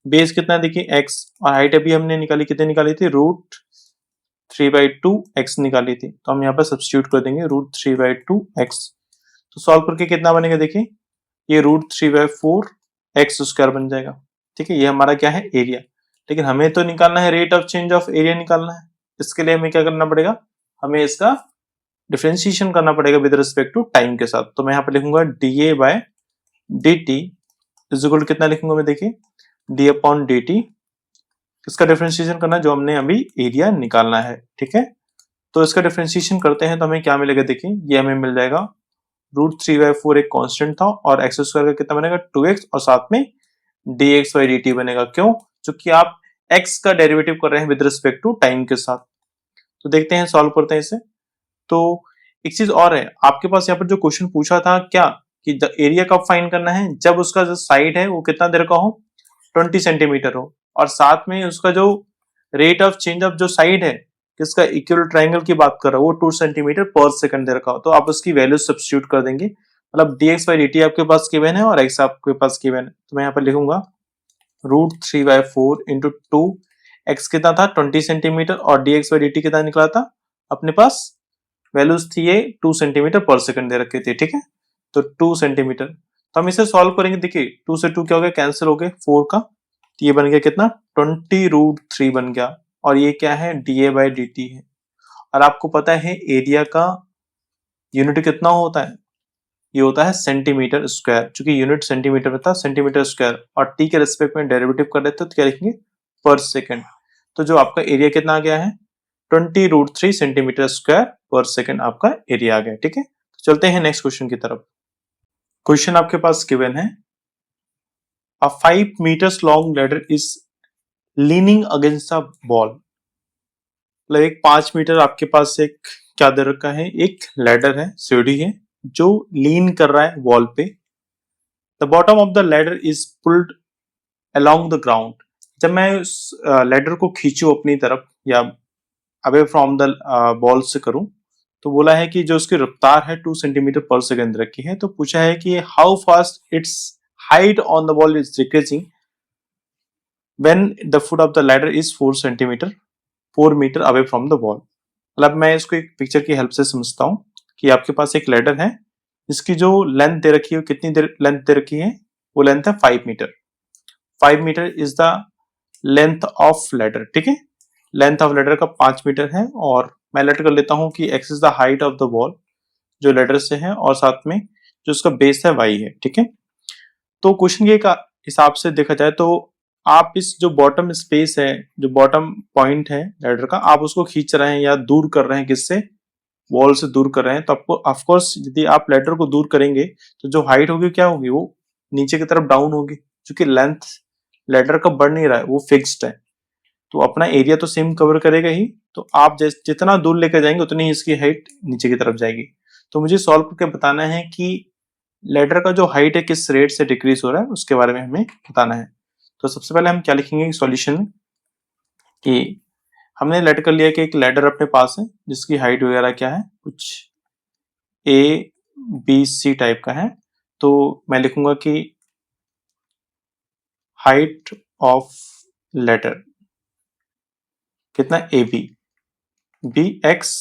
बेस कितना है, देखिए x, और हाइट अभी हमने निकाली, कितनी निकाली थी, √3/2 x निकाली थी। तो हम यहाँ पर सब्स्टिट्यूट कर देंगे √3/2 x। तो सॉल्व करके कितना बनेगा, देखिए ये √3/4 x स्क्वायर बन जाएगा, ठीक है। ये हमारा क्या है, एरिया। लेकिन हमें तो निकालना है rate of change of area निकालना है। इसके लिए हमें क्या करना पड़ेगा, हमें इसका डिफरेंशिएशन करना पड़ेगा विद रिस्पेक्ट टू टाइम के साथ। तो मैं यहाँ पर लिखूंगा dA/dt इज इक्वल कितना लिखूंगा मैं, देखिए d/dt, इसका डिफरेंशिएशन करना जो हमने अभी एरिया निकालना है, ठीक है। तो इसका डिफरेंशिएशन करते हैं तो हमें क्या मिलेगा, देखिए ये हमें मिल जाएगा √3/4 एक कांस्टेंट था, और x स्क्वायर का कितना बनेगा 2x, और साथ में dx/dt बनेगा। क्यों, क्योंकि आप x का डेरिवेटिव कर रहे हैं विद रिस्पेक्ट टू टाइम के साथ। तो देखते हैं, सॉल्व करते हैं इसे। तो एक चीज और है, आपके पास यहाँ पर जो क्वेश्चन पूछा था क्या, कि द एरिया कब फाइंड करना है, जब उसका जो साइड है वो कितना देर का हो, 20 सेंटीमीटर हो, और साथ में उसका जो रेट ऑफ चेंज ऑफ जो साइड है, किसका, इक्वल ट्राइंगल की बात कर रहा हूँ, वो 2 सेंटीमीटर पर सेकंड दे रखा हो। तो आप उसकी वैल्यू सब्स्टिट्यूट कर देंगे, मतलब dx/dt आपके पास गिवन है और x आपके पास गिवन है। तो मैं यहाँ पर लिखूंगा √3/4 इंटू 2, x कितना था 20 सेंटीमीटर, और dx/dt कितना निकला था, अपने पास वैल्यूज थी ये 2 सेंटीमीटर पर सेकंड दे रखे थे, ठीक है। तो 2 सेंटीमीटर, तो हम इसे सॉल्व करेंगे। देखिए 2 से 2 क्या हो गया, कैंसिल हो गए, 4 का, तो ये बन गया कितना 20√3 बन गया, और ये क्या है, dA/dt है। और आपको पता है एरिया का यूनिट कितना होता है, ये होता है सेंटीमीटर स्क्वायर, क्योंकि यूनिट सेंटीमीटर में था, सेंटीमीटर स्क्वायर, और टी के रिस्पेक्ट में डेरिवेटिव कर देते तो क्या लिखेंगे, पर सेकंड। तो जो आपका एरिया कितना आ गया है, 20√3 सेंटीमीटर स्क्वायर पर सेकंड आपका एरिया आ गया, ठीक है। तो चलते हैं नेक्स्ट क्वेश्चन की तरफ। क्वेश्चन आपके पास गिवन है, अ 5 meters long ladder is leaning against a ball. मतलब एक 5 मीटर आपके पास एक क्या दे रखा है, एक लैडर है, सीढ़ी है, जो लीन कर रहा है वॉल पे। The bottom of the ladder is pulled along the ground. जब मैं उस लैडर को खींचूं अपनी तरफ, या अवे फ्रॉम द बॉल से करूं, तो बोला है कि जो उसकी रफ्तार है 2 सेंटीमीटर पर सेकंड रखी है। तो पूछा है कि how fast its height on the ball is decreasing when the foot of the ladder is 4 metre away from the ball. मतलब मैं इसको एक पिक्चर की हेल्प से समझता हूं कि आपके पास एक लैडर है, इसकी जो लेंथ दे रखी है, कितनी लेंथ दे रखी है, वो लेंथ है 5 metre. 5 metre is the length of ladder, ठीक है। लेंथ ऑफ लेडर का 5 मीटर है, और मैं लेट कर लेता हूं कि x is the height of the wall जो लेडर से है, और साथ में जो उसका बेस है y है, ठीक है। तो क्वेश्चन के का हिसाब से देखा जाए तो आप इस जो बॉटम स्पेस है, जो बॉटम पॉइंट है लेडर का, आप उसको खींच रहे हैं या दूर कर रहे हैं, किससे, वॉल से दूर कर रहे हैं। तो आपको ऑफकोर्स यदि आप लेडर को दूर करेंगे तो जो हाइट होगी क्या होगी, वो नीचे की तरफ डाउन होगी, क्योंकि लेंथ लेडर का बढ़ नहीं रहा है, वो फिक्स्ड है। तो अपना एरिया तो सेम कवर करेगा ही, तो आप जितना दूर लेकर जाएंगे उतनी ही इसकी हाइट नीचे की तरफ जाएगी। तो मुझे सॉल्व करके बताना है कि लेडर का जो हाइट है किस रेट से डिक्रीज हो रहा है, उसके बारे में हमें बताना है। तो सबसे पहले हम क्या लिखेंगे सॉल्यूशन में, कि हमने लेट कर लिया कि एक लेडर अपने पास है जिसकी हाइट वगैरह क्या है, कुछ ABC टाइप का है। तो मैं लिखूंगा कि हाइट ऑफ लेडर कितना AB, BX,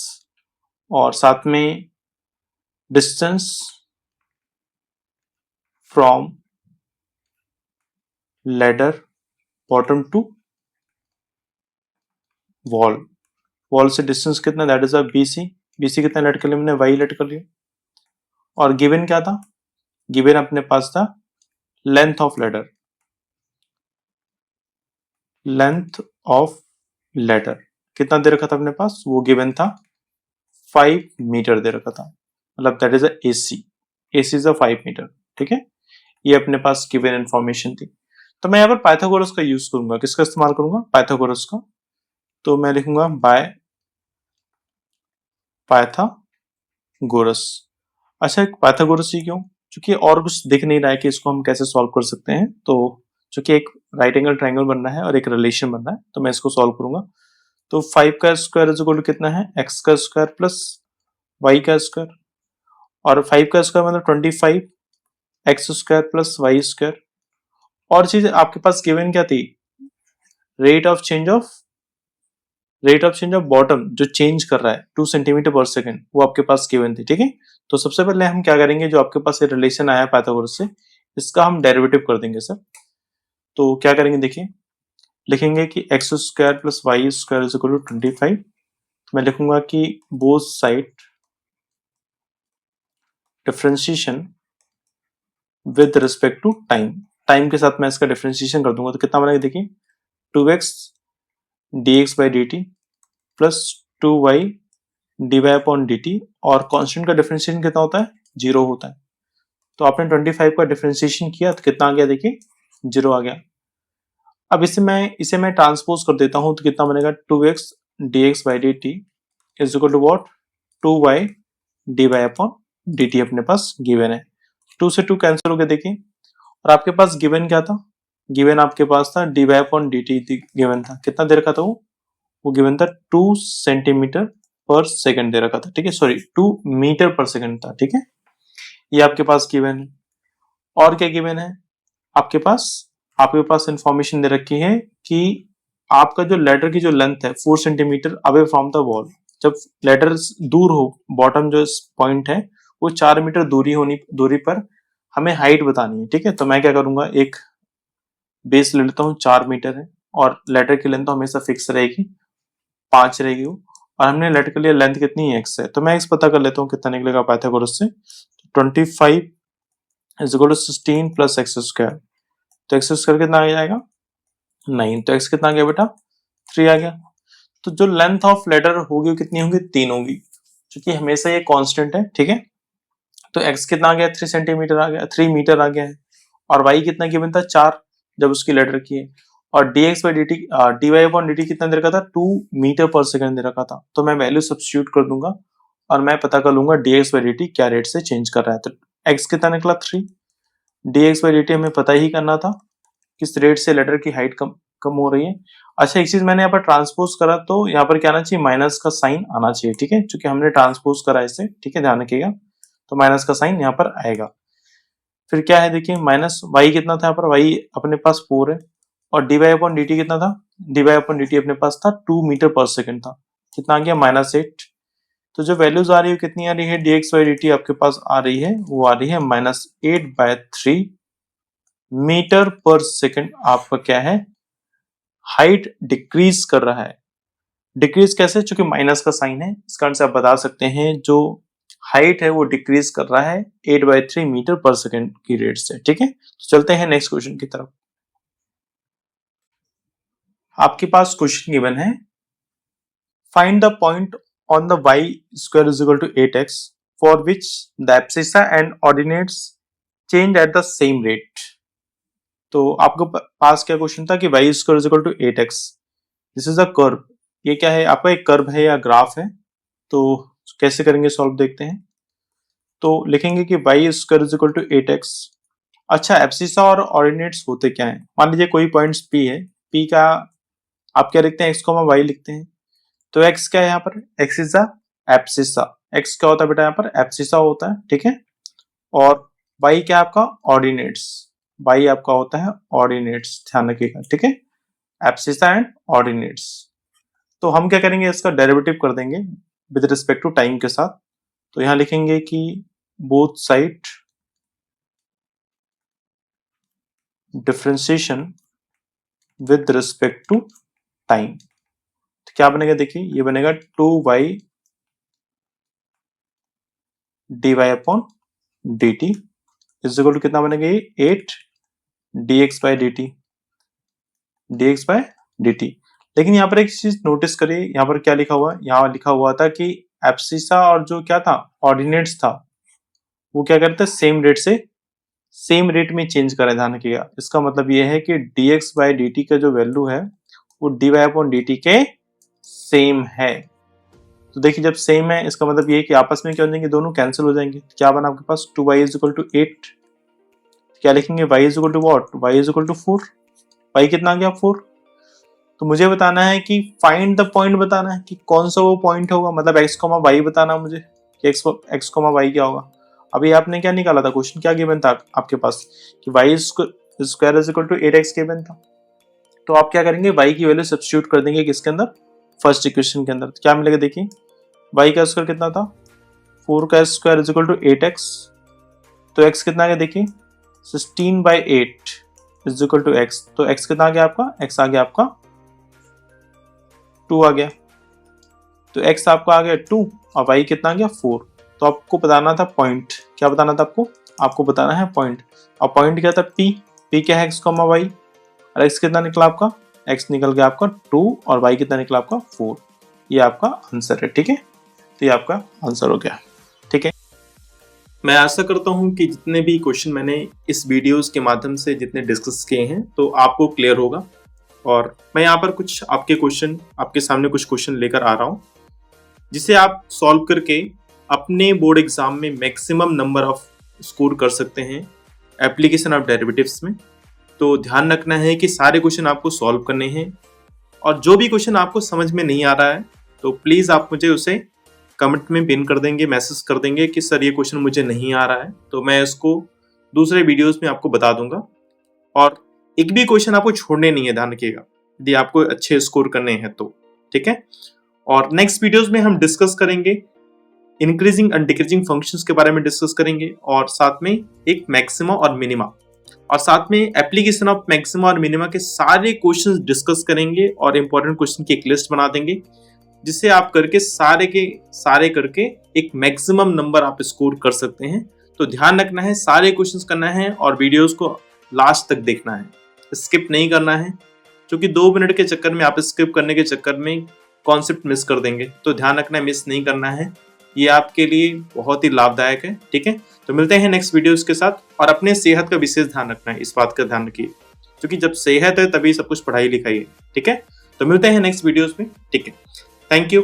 और साथ में distance from ladder bottom to wall, wall से डिस्टेंस कितना, दैट इज BC। BC कितना लेट कर लिया हमने, Y लेट कर लिया। और गिवन क्या था, गिवन अपने पास था length of ladder, length of ladder कितना दे रखा था अपने पास, वो गिवन था 5 मीटर दे रखा था, मतलब that is AC, AC is 5 metre, ठीक है। ये अपने पास गिवन इंफॉर्मेशन थी। तो मैं यहाँ पर पाइथागोरस का यूज करूंगा, किसका इस्तेमाल करूंगा, पाइथागोरस का। तो मैं लिखूंगा बाय पाइथागोरस। अच्छा, एक पाइथागोरस ही क्यों, क्योंकि और कुछ दिख नहीं रहा है कि इसको हम कैसे सॉल्व कर सकते हैं। तो चूंकि एक राइट एंगल ट्राइंगल बनना है और एक रिलेशन बनना है, तो मैं इसको सॉल्व करूंगा। तो 5 का स्क्वायर इज इक्वल टू कितना है, x का स्क्वायर प्लस y का स्क्वायर, और 5 का स्क्वायर मतलब 25, x square plus y square. और चीज आपके पास गिवन क्या थी, rate of change of bottom जो चेंज कर रहा है 2 सेंटीमीटर पर सेकंड, वो आपके पास गिवन थी, ठीक है। तो सबसे पहले हम क्या करेंगे, जो आपके पास ये रिलेशन आया पाइथागोरस से, इसका हम डेरिवेटिव कर देंगे सर। तो क्या करेंगे देखिए, लिखेंगे कि x square plus y square is equal to 25। मैं लिखूंगा कि both side differentiation with respect to time, time के साथ मैं इसका डिफरेंशिएशन कर दूंगा। तो कितना बनेगा देखिए, 2x dx by dt plus 2y dy upon dt, और कांस्टेंट का डिफरेंशिएशन कितना होता है, 0 होता है। तो आपने 25 का डिफरेंशिएशन किया तो कितना आ गया देखिए, 0 आ गया। अब इसे मैं ट्रांसपोज कर देता हूं, तो कितना बनेगा, 2x dx by dt is equal to what, 2y dy upon dt अपने पास गिवन है। 2 से 2 कैंसिल हो गया देखिए, और आपके पास गिवन क्या था, गिवन आपके पास था dy अपॉन dt गिवन था, कितना दे रखा था वो गिवन था 2 सेंटीमीटर पर सेकंड दे रखा था, ठीक है, सॉरी 2 मीटर पर सेकंड था, ठीक है। ये आपके पास गिवन है। और क्या गिवन है, आपके पास इंफॉर्मेशन दे रखी है कि आपका जो लेडर की जो लेंथ है 4 centimetre away from the wall, जब लेडर दूर हो, बॉटम जो पॉइंट है वो 4 मीटर दूरी पर हमें हाइट बतानी है, ठीक है। तो मैं क्या करूंगा, एक बेस ले लेता हूँ, 4 मीटर है, और लेडर की लेंथ तो हमेशा फिक्स रहेगी, 5 रहेगी वो, और हमने लेट कर लिया लेंथ कितनी है, x है। तो मैं x पता कर लेता हूँ कितना निकलेगा पाइथागोरस से। 25 is equal to 16 plus x square, तो एक्स स्क्वायर कितना आ जाएगा, 9। तो x कितना आ गया बेटा, 3 आ गया। तो जो लेंथ ऑफ लेडर होगी वो कितनी होगी, 3 होगी, क्योंकि हमेशा ये कांस्टेंट है, ठीक है। तो x कितना आ गया, 3 सेंटीमीटर आ गया, 3 मीटर आ गया है। और y कितना गिवन था, 4, जब उसकी लेडर की है। और dx by dt dy upon dt कितना दे रखा था, 2 मीटर पर सेकंड दे रखा था। तो मैं वैल्यू सब्स्टिट्यूट कर दूंगा और मैं पता कर लूंगा dx बाई dt क्या रेट से चेंज कर रहा है। तो x कितना निकला, 3। dx बाई dt हमें पता ही करना था किस रेट से लेडर की हाइट कम हो रही है। अच्छा, एक चीज मैंने यहाँ पर ट्रांसपोज करा, तो यहाँ पर क्या आना चाहिए, माइनस का साइन आना चाहिए, ठीक है, क्योंकि हमने ट्रांसपोज करा इसे, ठीक है, ध्यान रखिएगा। तो माइनस का साइन यहाँ पर आएगा। फिर क्या है देखिए, माइनस y कितना था यहाँ पर, y अपने पास 4 है, और dy अपॉन dt कितना था, dy अपॉन dt अपने पास था 2 मीटर पर सेकंड था, कितना आ गया, -8। तो जो वैल्यूज आ रही है कितनी आ रही है, dx/dt आपके पास आ रही है, वो आ रही है -8/3 मीटर पर सेकंड। आपका क्या है, हाइट डिक्रीज कर रहा है। डिक्रीज कैसे, चूंकि माइनस का साइन है, इस कारण से आप बता सकते हैं जो हाइट है वो डिक्रीज कर रहा है 8/3 मीटर पर सेकंड की रेट से। ठीक है, तो चलते हैं नेक्स्ट क्वेश्चन की तरफ। आपके पास क्वेश्चन गिवन है, find the point on the y² = 8x for which the abscissa and ordinates change at the same rate। तो आपके पास क्या क्वेश्चन था कि y² = 8x, this is a curve. ये क्या है, आपका एक कर्व है या ग्राफ है। तो कैसे करेंगे सॉल्व, देखते हैं। तो लिखेंगे कि y² = 8x। अच्छा, एब्सिसा और ऑर्डिनेट्स होते क्या है, मान लीजिए कोई पॉइंट्स p है, p का आप क्या लिखते हैं, x, y लिखते हैं। तो x क्या है यहाँ पर, x is the abscissa. x क्या होता है बेटा यहाँ पर, एब्सिसा होता है। ठीक है, और y क्या है आपका, ऑर्डिनेट्स। y आपका होता है ऑर्डिनेट्स, ध्यान रखिएगा। ठीक है, एब्सिसा एंड ऑर्डिनेट्स। तो हम क्या करेंगे, इसका डेरिवेटिव कर देंगे विद रिस्पेक्ट टू टाइम के साथ। तो यहां लिखेंगे कि both side differentiation with respect to time. तो क्या बनेगा, देखिए ये बनेगा 2y dy/dt is equal to कितना बनेगा, ये 8 dx/dt dx/dt। लेकिन यहाँ पर एक चीज नोटिस करिए, यहाँ पर क्या लिखा हुआ है, यहाँ लिखा हुआ था कि एब्सिसा और जो क्या था, ऑर्डिनेट्स था, वो क्या करते हैं, सेम रेट में चेंज करें। ध्यान रखिएगा, इसका मतलब ये है कि dx/dt का जो वैल्यू है वो dy/dt के सेम है। तो देखिए जब सेम है, इसका मतलब ये है कि आपस में क्या हो जाएंगे, दोनों कैंसिल हो जाएंगे। क्या बना आपके पास, 2y = 8। क्या लिखेंगे, y = what, y = 4। y कितना आ गया, 4। तो मुझे बताना है कि फाइंड द पॉइंट, बताना है कि कौन सा वो पॉइंट होगा, मतलब x, y बताना मुझे कि x, y क्या होगा। अभी आपने क्या निकाला था, क्वेश्चन क्या गिवन था आपके पास कि y² = 8x गिवन था। तो आप क्या करेंगे, y की वैल्यू सब्स्टिट्यूट कर देंगे किसके अंदर, फर्स्ट इक्वेशन के अंदर। तो क्या मिलेगा, देखिए y का स्क्वायर कितना था, 4² = 8x। तो x कितना आ गया, देखिए 16/8 = x। तो x कितना आ गया आपका, x आ गया आपका 2 आ गया। तो x आपका आ गया 2 और y कितना आ गया 4। तो आपको बताना था पॉइंट, क्या बताना था आपको बताना है पॉइंट। और पॉइंट क्या था, p क्या है, x, y। और x कितना निकला आपका, x निकल गया आपका 2 और y कितना निकला आपका 4। ये आपका आंसर है। ठीक है, तो ये आपका आंसर हो गया। ठीक है, मैं आशा करता हूं कि जितने भी क्वेश्चन मैंने इस वीडियोस के माध्यम से जितने डिस्कस किए हैं तो आपको क्लियर होगा। और मैं यहाँ पर कुछ आपके सामने कुछ क्वेश्चन लेकर आ रहा हूँ, जिसे आप सॉल्व करके अपने बोर्ड एग्जाम में मैक्सिमम नंबर ऑफ स्कोर कर सकते हैं एप्लीकेशन ऑफ डेरिवेटिव्स में। तो ध्यान रखना है कि सारे क्वेश्चन आपको सॉल्व करने हैं, और जो भी क्वेश्चन आपको समझ में नहीं आ रहा है तो प्लीज़ आप मुझे उसे कमेंट में पिन कर देंगे, मैसेज कर देंगे कि सर ये क्वेश्चन मुझे नहीं आ रहा है, तो मैं इसको दूसरे वीडियोस में आपको बता दूंगा। और एक भी क्वेश्चन आपको छोड़ने नहीं है, ध्यान रखिएगा, यदि आपको अच्छे स्कोर करने हैं तो। ठीक है, और नेक्स्ट वीडियोस में हम डिस्कस करेंगे इंक्रीजिंग एंड डिक्रीजिंग फंक्शंस के बारे में डिस्कस करेंगे, और साथ में एक मैक्सिमा और मिनिमा, और साथ में एप्लीकेशन ऑफ मैक्सिमा और मिनिमा के सारे क्वेश्चंस डिस्कस करेंगे, और इंपॉर्टेंट क्वेश्चन की एक लिस्ट बना देंगे, जिसे आप करके सारे के सारे करके एक मैक्सिमम नंबर आप स्कोर कर सकते हैं। तो ध्यान रखना है, सारे क्वेश्चंस करना है और वीडियोस को लास्ट तक देखना है, स्किप नहीं करना है, क्योंकि 2 मिनट के चक्कर में आप स्किप करने के चक्कर में कॉन्सेप्ट मिस कर देंगे। तो ध्यान रखना है, मिस नहीं करना है, ये आपके लिए बहुत ही लाभदायक है। ठीक है, तो मिलते हैं नेक्स्ट वीडियोस के साथ, और अपने सेहत का विशेष ध्यान रखना है, इस बात का ध्यान रखिए, क्योंकि जब सेहत है तभी सब कुछ पढ़ाई लिखाई है। ठीक है, तो मिलते हैं नेक्स्ट वीडियोस में। ठीक है, थैंक यू।